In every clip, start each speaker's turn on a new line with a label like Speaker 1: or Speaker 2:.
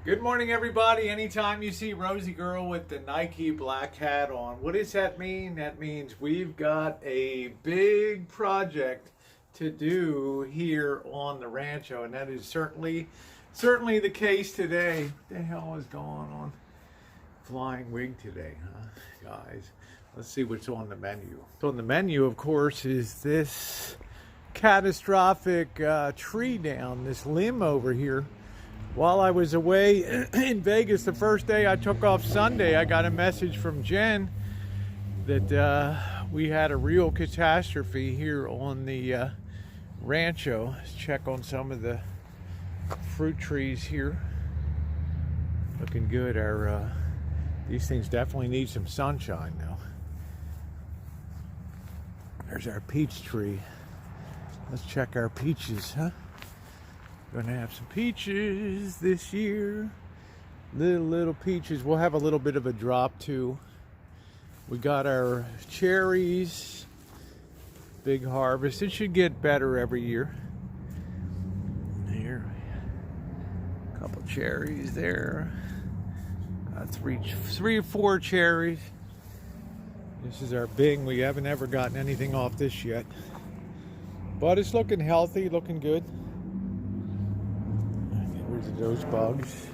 Speaker 1: Good morning, everybody. Anytime you see Rosie Girl with the Nike black hat on, what does that mean? That means we've got a big project to do here on the Rancho, and that is certainly the case today. What the hell is going on? Flying wig today, huh, guys? Let's see what's on the menu. So on the menu, of course, is this catastrophic tree down, this limb over here. While I was away in Vegas, the first day I took off Sunday, I got a message from Jen that we had a real catastrophe here on the Rancho. Let's check on some of the fruit trees here. Looking good. These things definitely need some sunshine now. There's our peach tree. Let's check our peaches, huh? Gonna have some peaches this year. Little peaches. We'll have a little bit of a drop too. We got our cherries. Big harvest. It should get better every year. Here, a couple cherries there. Three or four cherries. This is our Bing. We haven't ever gotten anything off this yet, but it's looking healthy, looking good. Those bugs.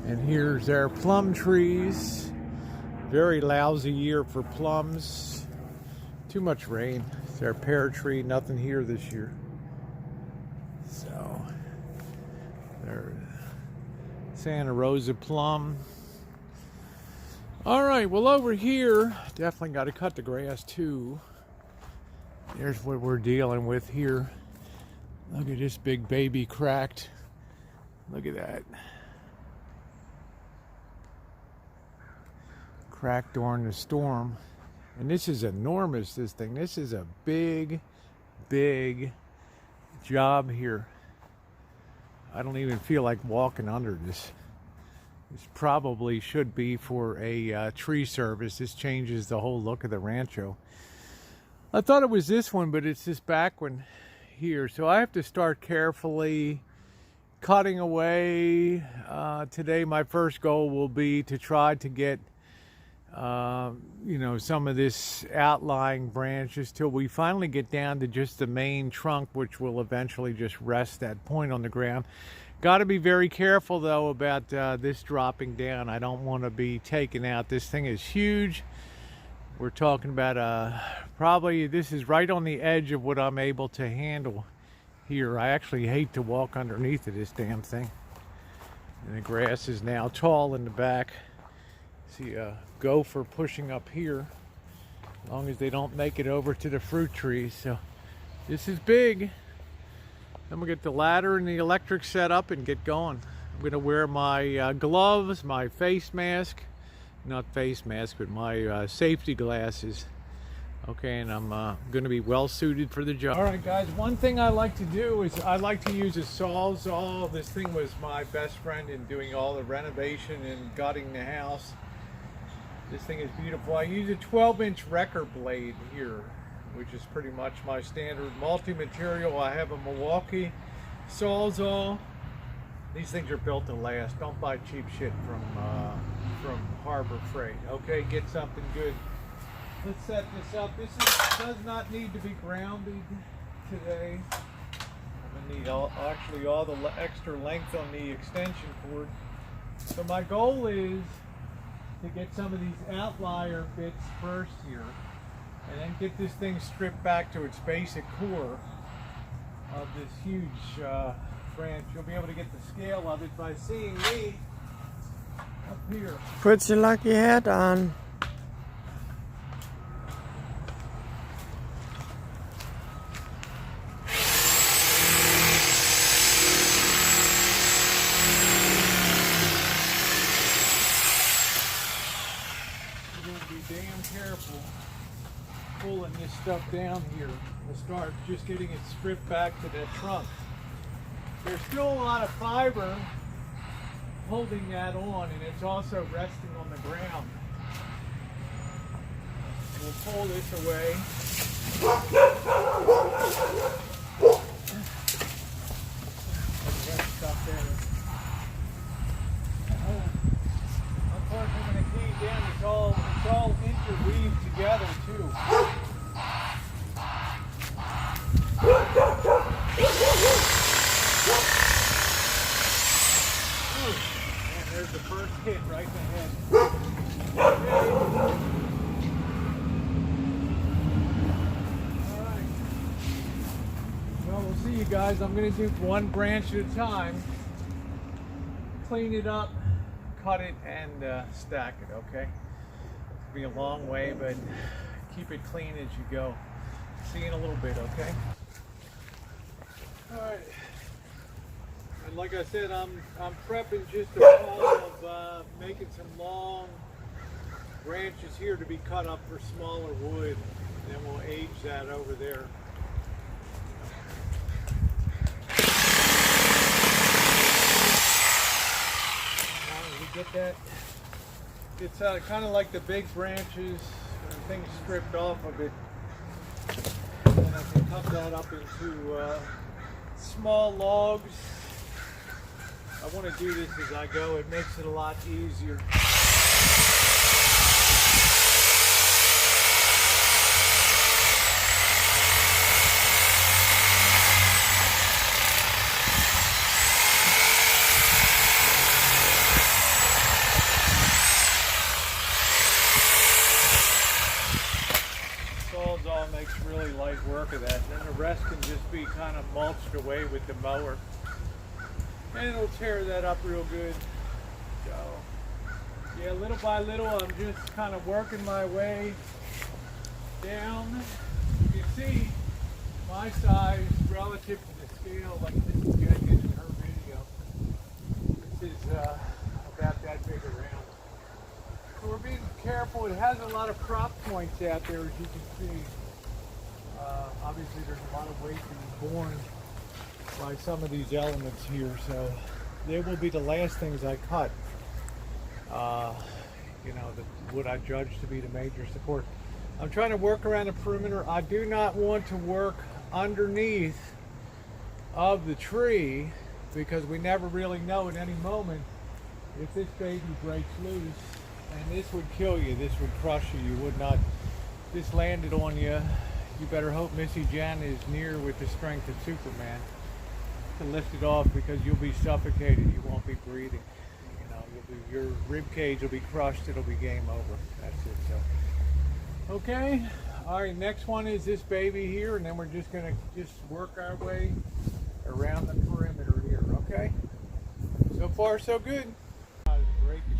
Speaker 1: And here's our plum trees. Very lousy year for plums. Too much rain. It's our pear tree. Nothing here this year. So there's Santa Rosa plum. All right, well, over here, definitely got to cut the grass too. There's what we're dealing with here. Look at this big baby cracked. Look at that. Cracked during the storm. And this is enormous, this thing. This is a big job here. I don't even feel like walking under this. This probably should be for a tree service. This changes the whole look of the Rancho. I thought it was this one, but it's this back one here. So I have to start carefully cutting away. Today my first goal will be to try to get some of this outlying branches till we finally get down to just the main trunk, which will eventually just rest that point on the ground. Got to be very careful though about this dropping down. I don't want to be taken out. This thing is huge. We're talking about probably this is right on the edge of what I'm able to handle here. I actually hate to walk underneath of this damn thing. And the grass is now tall in the back. See a gopher pushing up here, as long as they don't make it over to the fruit trees. So this is big. I'm gonna get the ladder and the electric set up and get going. I'm gonna wear my gloves, my face mask, not face mask, but my safety glasses. Okay, and I'm going to be well suited for the job. All right, guys, one thing I like to do is I like to use a Sawzall. This thing was my best friend in doing all the renovation and gutting the house. This thing is beautiful. I use a 12-inch wrecker blade here, which is pretty much my standard multi-material. I have a Milwaukee Sawzall. These things are built to last. Don't buy cheap shit from Harbor Freight. Okay, get something good. Let's set this up. This does not need to be grounded today. I'm going to need all the extra length on the extension cord. So my goal is to get some of these outlier bits first here, and then get this thing stripped back to its basic core of this huge branch. You'll be able to get the scale of it by seeing me up here.
Speaker 2: Put your lucky hat on.
Speaker 1: Damn careful pulling this stuff down here. We'll start just getting it stripped back to that trunk. There's still a lot of fiber holding that on, and it's also resting on the ground. We'll pull this away. there's the first hit right in the head. Okay. Alright. Well, we'll see you guys. I'm going to do one branch at a time. Clean it up, cut it, and stack it, okay? It'll be a long way, but keep it clean as you go. See you in a little bit, okay? Alright. And like I said, I'm prepping just a pile of making some long branches here to be cut up for smaller wood. And then we'll age that over there. Get that. It's kind of like the big branches and things stripped off of it. And I can cut that up into small logs. I want to do this as I go. It makes it a lot easier. Sawzall makes really light work of that, and then the rest can just be kind of mulched away with the mower, and it'll tear that up real good. So yeah, little by little I'm just kind of working my way down. You can see my size relative to the scale, like this is getting in her video. This is about that big around. So we're being careful. It has a lot of prop points out there, as you can see. Obviously, there's a lot of weight being borne by some of these elements here, so they will be the last things I cut. You know, what I judge to be the major support. I'm trying to work around the perimeter. I do not want to work underneath of the tree because we never really know at any moment if this baby breaks loose. And this would kill you. This would crush you. You would not. This landed on you. You better hope Missy Jan is near with the strength of Superman to lift it off, because you'll be suffocated. You won't be breathing. You know, your rib cage will be crushed. It'll be game over. That's it. So, okay. All right. Next one is this baby here, and then we're just gonna work our way around the perimeter here. Okay. So far, so good. Break it.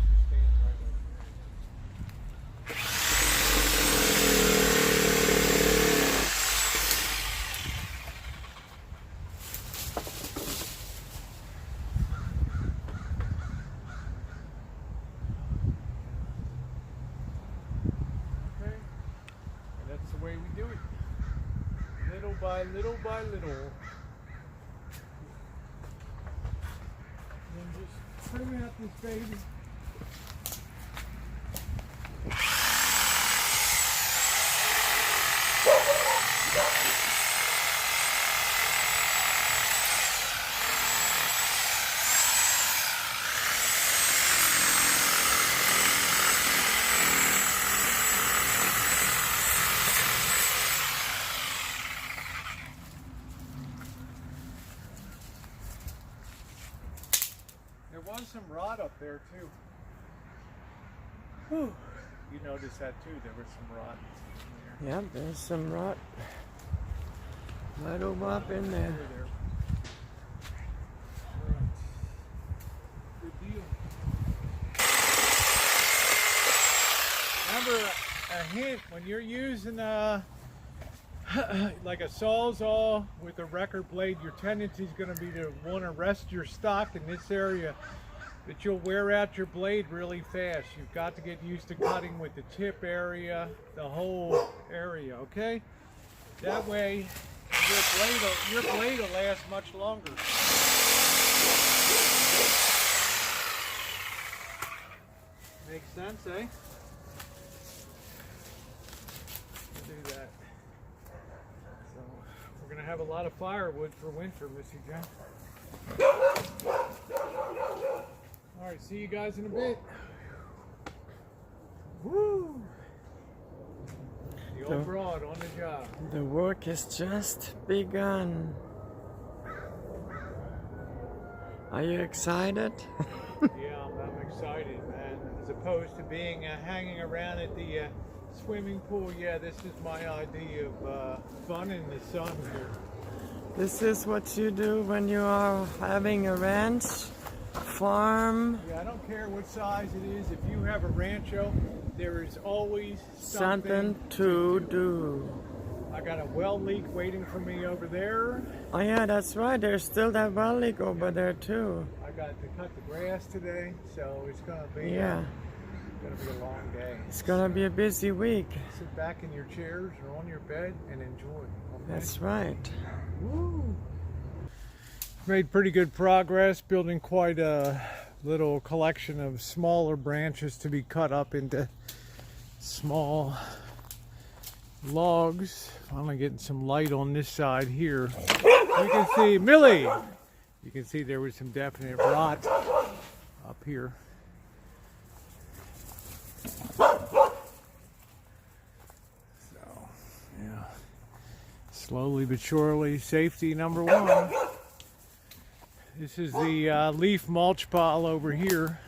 Speaker 1: That's the way we do it. Little by little by little. And then just trim out this baby. There was some rot up there too. Whew. You noticed that too, there was some rot in there.
Speaker 2: Yeah, there's some rot right over up in there.
Speaker 1: Right. Good deal. Remember, a hint, when you're using like a Sawzall with a record blade, your tendency is going to be to want to rest your stock in this area, that you'll wear out your blade really fast. You've got to get used to cutting with the tip area, the whole area, okay? That way your blade will last much longer. Makes sense, eh? Do that. So we're gonna have a lot of firewood for winter, Missy Jen. All right, see you guys in a bit. Woo! The old broad on the job.
Speaker 2: The work is just begun. Are you excited?
Speaker 1: Yeah, I'm excited. excited, man. As opposed to being hanging around at the swimming pool. Yeah, this is my idea of fun in the sun here.
Speaker 2: This is what you do when you are having a ranch, farm.
Speaker 1: Yeah, I don't care what size it is. If you have a rancho, there is always
Speaker 2: Something to do.
Speaker 1: I got a well leak waiting for me over there.
Speaker 2: Oh yeah, that's right. There's still that well leak over there too.
Speaker 1: I got to cut the grass today, so it's gonna be
Speaker 2: Yeah.
Speaker 1: gonna be a long day.
Speaker 2: It's gonna be a busy week.
Speaker 1: Sit back in your chairs or on your bed and enjoy. Okay?
Speaker 2: That's right.
Speaker 1: Woo. Made pretty good progress, building quite a little collection of smaller branches to be cut up into small logs. Finally getting some light on this side here. You can see, Millie! You can see there was some definite rot up here. So, yeah. Slowly but surely, safety number one. This is the leaf mulch pile over here.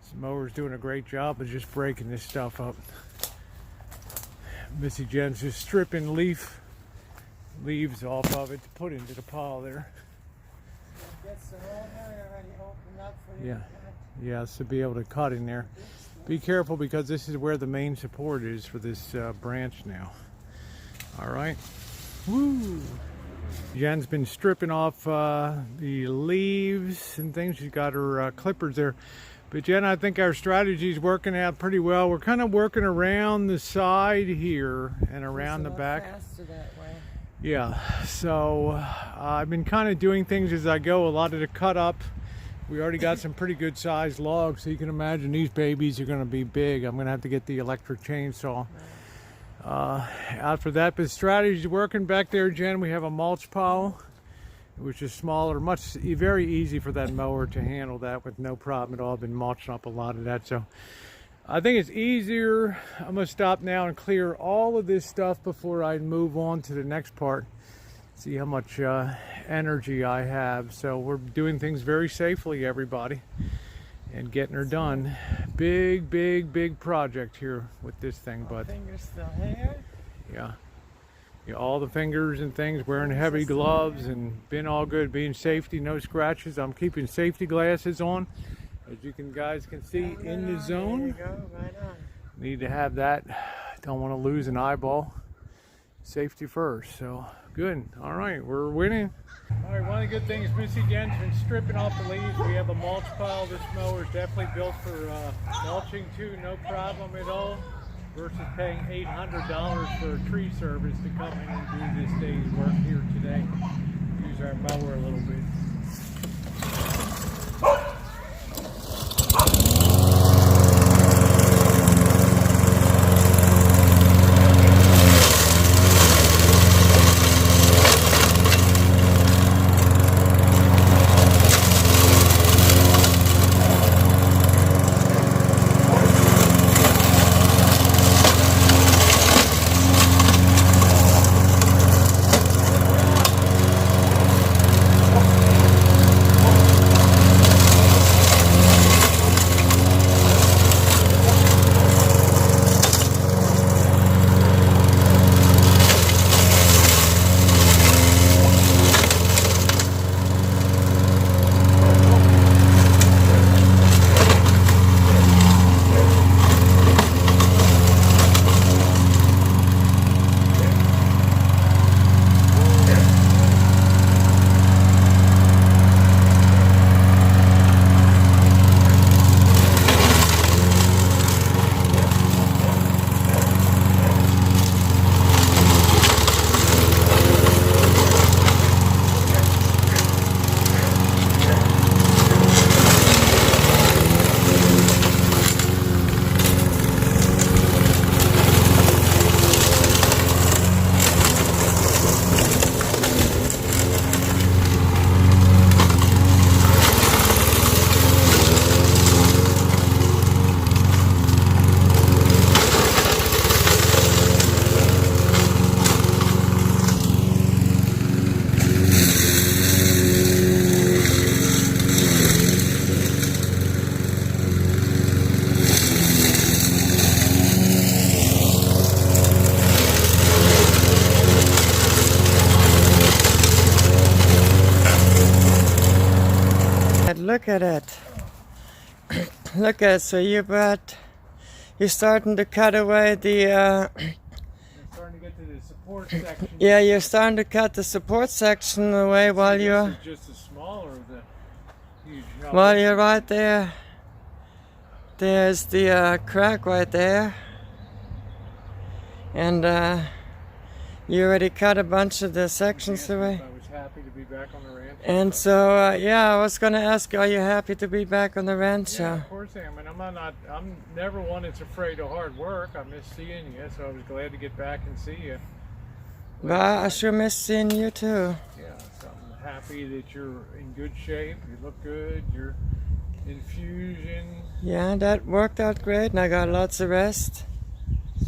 Speaker 1: This mower's doing a great job of just breaking this stuff up. Missy Jen's just stripping leaves off of it to put into the pile there. Yeah, yeah, to be able to cut in there. Be careful because this is where the main support is for this branch now. All right. Woo! Jen's been stripping off the leaves and things. She's got her clippers there. But Jen, I think our strategy is working out pretty well. We're kind of working around the side here and around the back.
Speaker 2: Faster that way.
Speaker 1: Yeah, so I've been kind of doing things as I go. A lot of the cut up. We already got some pretty good sized logs, so you can imagine these babies are going to be big. I'm going to have to get the electric chainsaw out for that. But the strategy is working back there, Jen. We have a mulch pile, which is smaller, very easy for that mower to handle that with no problem at all. I've been mulching up a lot of that, so I think it's easier. I'm gonna stop now and clear all of this stuff before I move on to the next part. See how much energy I have. So we're doing things very safely, everybody, and getting her done. Big project here with this thing, but
Speaker 2: Fingers still here.
Speaker 1: yeah. Yeah, all the fingers and things, wearing heavy gloves and been all good, being safety, no scratches. I'm keeping safety glasses on, as you guys can see in the zone.
Speaker 2: There you go, right on.
Speaker 1: Need to have that. Don't want to lose an eyeball. Safety first, so good. All right, we're winning. All right, one of the good things, Missy Jen's been stripping off the leaves. We have a mulch pile. This mower is definitely built for mulching too, no problem at all. Versus paying $800 for a tree service to come in and do this day's work here today. Use our mower a little bit.
Speaker 2: look at, so you're starting to cut away the,
Speaker 1: You're starting to get to the support section.
Speaker 2: yeah, you're starting to cut the support section away while you're,
Speaker 1: This is just the smaller of the huge.
Speaker 2: while you're right there. There's the crack right there. And you already cut a bunch of the sections away.
Speaker 1: I was happy to be back on the ranch.
Speaker 2: And so, yeah, I was going to ask you, are you happy to be back on the Rancho?
Speaker 1: Yeah, of course I am. And I'm never one that's afraid of hard work. I miss seeing you, so I was glad to get back and see you.
Speaker 2: Well, I sure miss seeing you too.
Speaker 1: Yeah, so I'm happy that you're in good shape. You look good. Your infusion.
Speaker 2: Yeah, that worked out great, and I got lots of rest.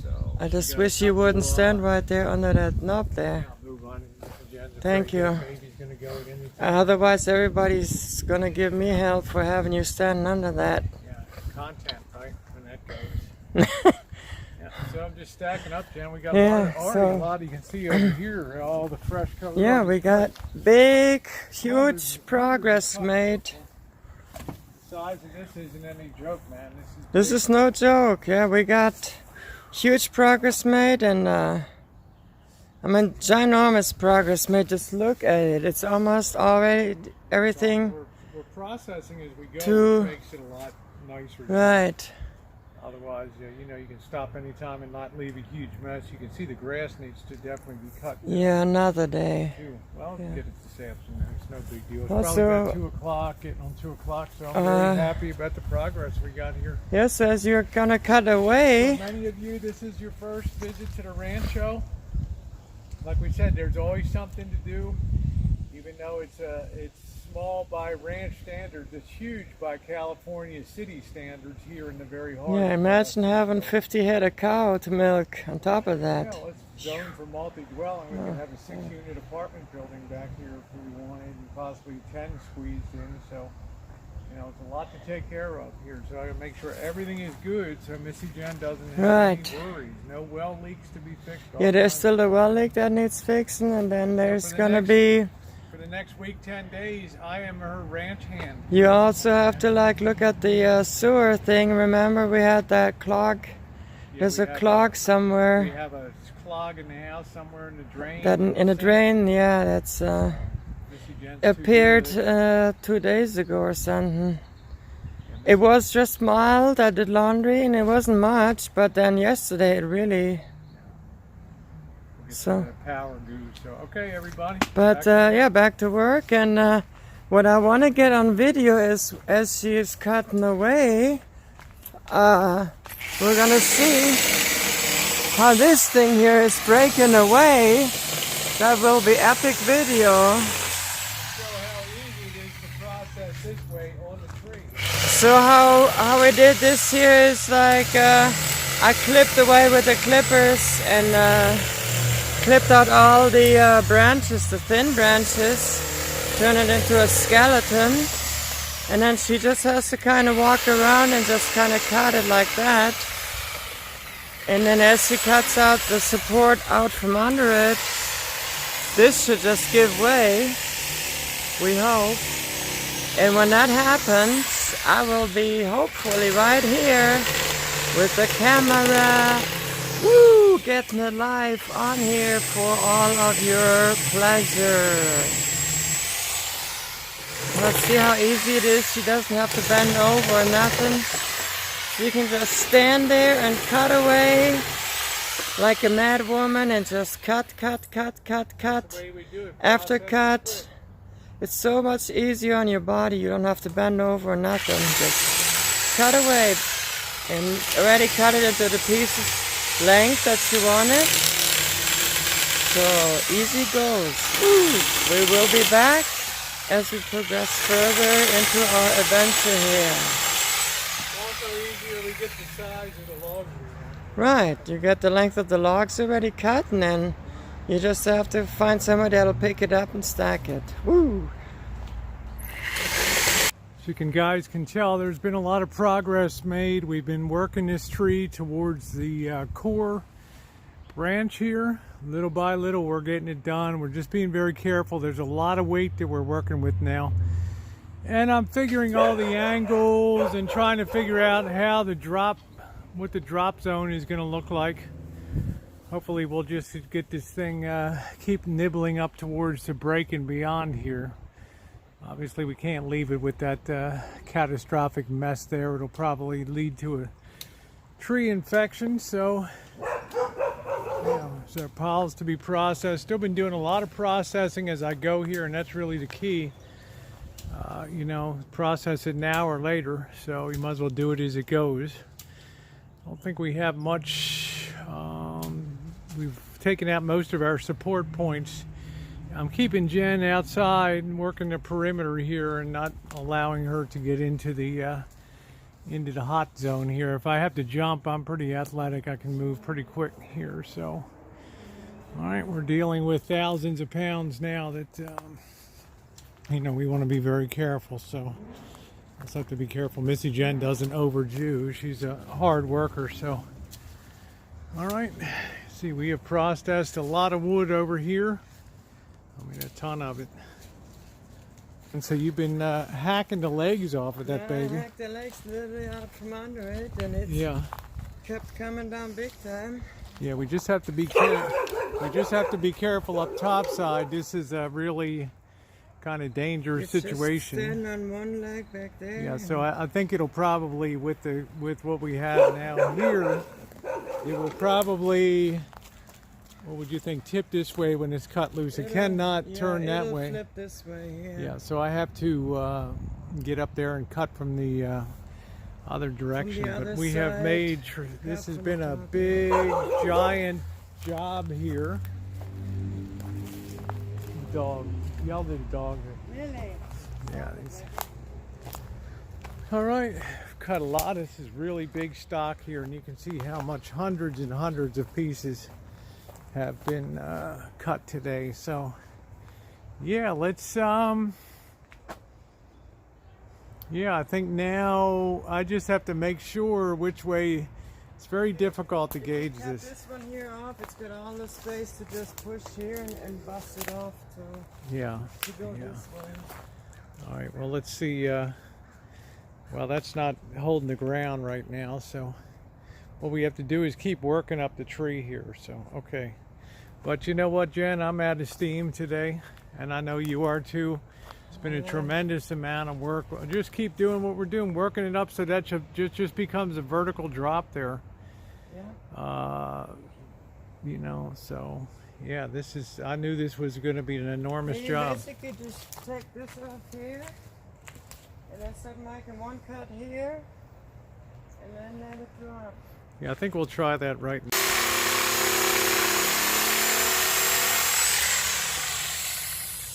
Speaker 1: So
Speaker 2: I just wish you wouldn't stand right there under that knob there.
Speaker 1: I'll move on. Jen's
Speaker 2: Thank
Speaker 1: afraid
Speaker 2: you.
Speaker 1: that baby's gonna go at any time.
Speaker 2: Otherwise, everybody's gonna give me hell for having you standing under that.
Speaker 1: Yeah, content, right? When that goes. Yeah, so I'm just stacking up, Jen. We got
Speaker 2: Yeah,
Speaker 1: a lot. You can see over here all the fresh colors.
Speaker 2: Yeah, we got big, huge progress made.
Speaker 1: The size of this isn't any joke, man.
Speaker 2: This is no joke. Yeah, we got huge progress made, and I mean, ginormous progress made. Just look at it. It's almost already everything.
Speaker 1: We're processing as we go,
Speaker 2: To-
Speaker 1: which makes it a lot nicer.
Speaker 2: Right.
Speaker 1: Otherwise, you can stop anytime and not leave a huge mess. You can see the grass needs to definitely be cut.
Speaker 2: Yeah, another day.
Speaker 1: Too. Well, we
Speaker 2: Yeah.
Speaker 1: can get it this afternoon. It's no big deal. It's
Speaker 2: Also,
Speaker 1: probably about 2 o'clock, getting on 2 o'clock, so I'm very happy about the progress we got here.
Speaker 2: Yes, as you're gonna cut
Speaker 1: For
Speaker 2: away.
Speaker 1: many of you, this is your first visit to the Rancho. Like we said, there's always something to do, even though it's small by ranch standards. It's huge by California city standards here in the very heart.
Speaker 2: Yeah, imagine having 50 head of cow to milk on top of
Speaker 1: Yeah,
Speaker 2: that.
Speaker 1: let's zone for multi-dwelling. We could have a 6-unit apartment building back here if we wanted, and possibly 10 squeezed in. So, it's a lot to take care of here. So I gotta make sure everything is good, so Missy Jen doesn't have
Speaker 2: Right.
Speaker 1: any worries. No well leaks to be fixed.
Speaker 2: Yeah, there's still the well leak that needs fixing, and then there's gonna be.
Speaker 1: For the next week, 10 days, I am her ranch hand.
Speaker 2: You also have to look at the sewer thing. Remember, we had that clog.
Speaker 1: Yeah,
Speaker 2: There's
Speaker 1: we
Speaker 2: a
Speaker 1: have
Speaker 2: clog
Speaker 1: We
Speaker 2: somewhere.
Speaker 1: have a clog in the house somewhere in the drain.
Speaker 2: That in a drain. Yeah, that's
Speaker 1: Missy Jen's too
Speaker 2: appeared
Speaker 1: good.
Speaker 2: 2 days ago or something. It was just mild. I did laundry and it wasn't much, but then yesterday it really.
Speaker 1: Get
Speaker 2: So.
Speaker 1: that power goo. So okay, everybody.
Speaker 2: But yeah, back to work. And what I want to get on video is as she is cutting away, we're gonna see how this thing here is breaking away. That will be epic video.
Speaker 1: Show how easy it is to process this way on the tree.
Speaker 2: So how we did this here is I clipped away with the clippers and clipped out all the branches, the thin branches, turn it into a skeleton, and then she just has to kind of walk around and just kind of cut it like that. And then as she cuts out the support out from under it, this should just give way, we hope. And when that happens, I will be hopefully right here with the camera, woo, getting it live on here for all of your pleasure. Let's see how easy it is. She doesn't have to bend over or nothing. She can just stand there and cut away like a mad woman and just cut.
Speaker 1: That's the way we do it.
Speaker 2: After
Speaker 1: Process
Speaker 2: cut.
Speaker 1: is
Speaker 2: It's so much easier on your body. You don't have to bend over or nothing. Just cut away. And already cut it into the pieces length that you want it. So easy goes. We will be back as we progress further into our adventure here.
Speaker 1: Also easier we get the size of the logs we want.
Speaker 2: Right, you get the length of the logs already cut, and then you just have to find somebody that'll pick it up and stack it. Woo!
Speaker 1: So guys can tell there's been a lot of progress made. We've been working this tree towards the core branch here. Little by little we're getting it done. We're just being very careful. There's a lot of weight that we're working with now. And I'm figuring all the angles and trying to figure out how what the drop zone is going to look like. Hopefully we'll just get this thing, keep nibbling up towards the break and beyond here. Obviously we can't leave it with that catastrophic mess there. It'll probably lead to a tree infection, so yeah, so piles to be processed. Still been doing a lot of processing as I go here, and that's really the key. You know, process it now or later, so you might as well do it as it goes. I don't think we have much. We've taken out most of our support points. I'm keeping Jen outside and working the perimeter here and not allowing her to get into the hot zone here. If I have to jump, I'm pretty athletic. I can move pretty quick here. So, all right, we're dealing with thousands of pounds now that, you know, we want to be very careful. So let's have to be careful. Missy Jen doesn't overdo. She's a hard worker. So, all right, see, we have processed a lot of wood over here. I mean, a ton of it. And so you've been hacking the legs off of that baby.
Speaker 2: I hacked the legs literally out from under it, and it kept coming down big time.
Speaker 1: Yeah, we just have to be careful. We just have to be careful up top side. This is a really kind of dangerous situation.
Speaker 2: Just standing on one leg back there.
Speaker 1: Yeah, so I think it'll probably, with what we have now here, it will probably, what would you think, tip this way when it's cut loose? It cannot turn that way.
Speaker 2: Flip this way,
Speaker 1: yeah, so I have to get up there and cut from the other direction. But we have made, this has been a big, giant job here. Dog, yell at the dog.
Speaker 2: Really?
Speaker 1: Yeah. All right, cut a lot. This is really big stock here, and you can see how much hundreds and hundreds of pieces have been cut today. So yeah, let's yeah, I think now I just have to make sure which way. It's very difficult to gauge this.
Speaker 2: This one here off, it's got all the space to just push here and bust it off to go this way.
Speaker 1: All right, well, let's see. Well, that's not holding the ground right now, so what we have to do is keep working up the tree here. So okay, but you know what, Jen, I'm out of steam today, and I know you are too. It's been a tremendous amount of work. Just keep doing what we're doing, working it up so that just becomes a vertical drop there.
Speaker 2: Yeah.
Speaker 1: You know, so yeah, this is, I knew this was going to be an enormous job.
Speaker 2: Basically just take this off here, and then something like in one cut here, and then let it drop.
Speaker 1: Yeah, I think we'll try that right now.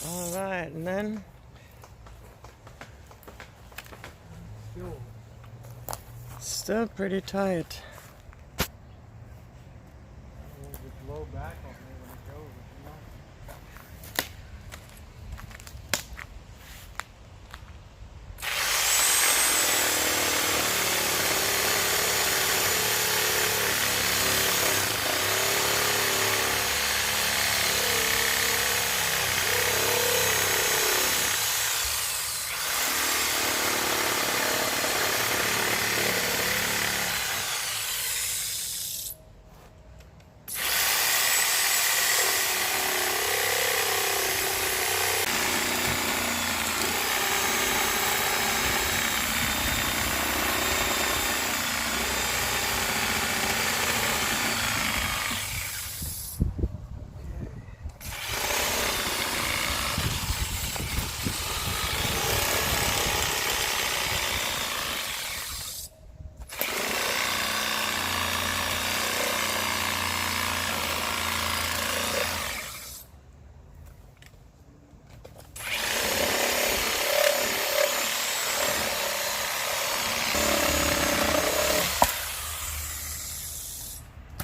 Speaker 2: All right, and then still pretty tight.
Speaker 1: Blow back on me when it goes, you know?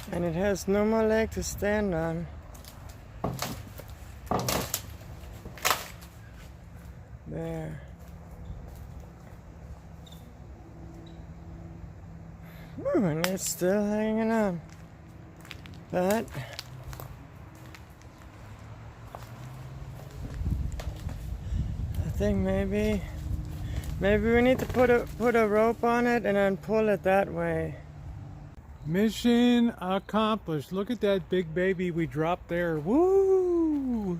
Speaker 2: And it has no more leg to stand on. There. Ooh, and it's still hanging on. But I think maybe Maybe we need to put a rope on it and then pull it that way.
Speaker 1: Mission accomplished. Look at that big baby we dropped there. Woo!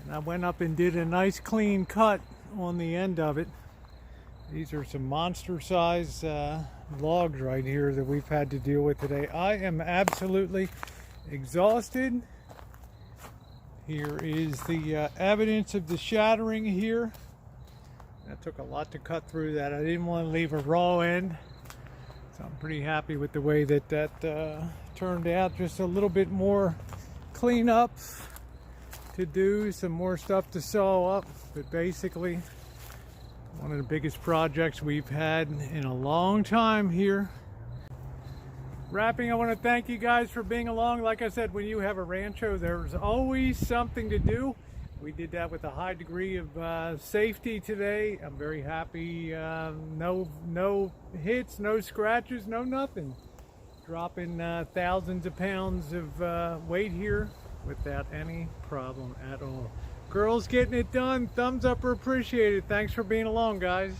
Speaker 1: And I went up and did a nice clean cut on the end of it. These are some monster size logs right here that we've had to deal with today. I am absolutely exhausted. Here is the evidence of the shattering here. That took a lot to cut through that. I didn't want to leave a raw end. So I'm pretty happy with the way that turned out. Just a little bit more cleanups to do, some more stuff to sew up, but basically one of the biggest projects we've had in a long time here. Wrapping, I want to thank you guys for being along. Like I said, when you have a rancho, there's always something to do. We did that with a high degree of safety today. I'm very happy. No hits, no scratches, no nothing. Dropping thousands of pounds of weight here without any problem at all. Girls getting it done. Thumbs up or appreciated. Thanks for being along, guys.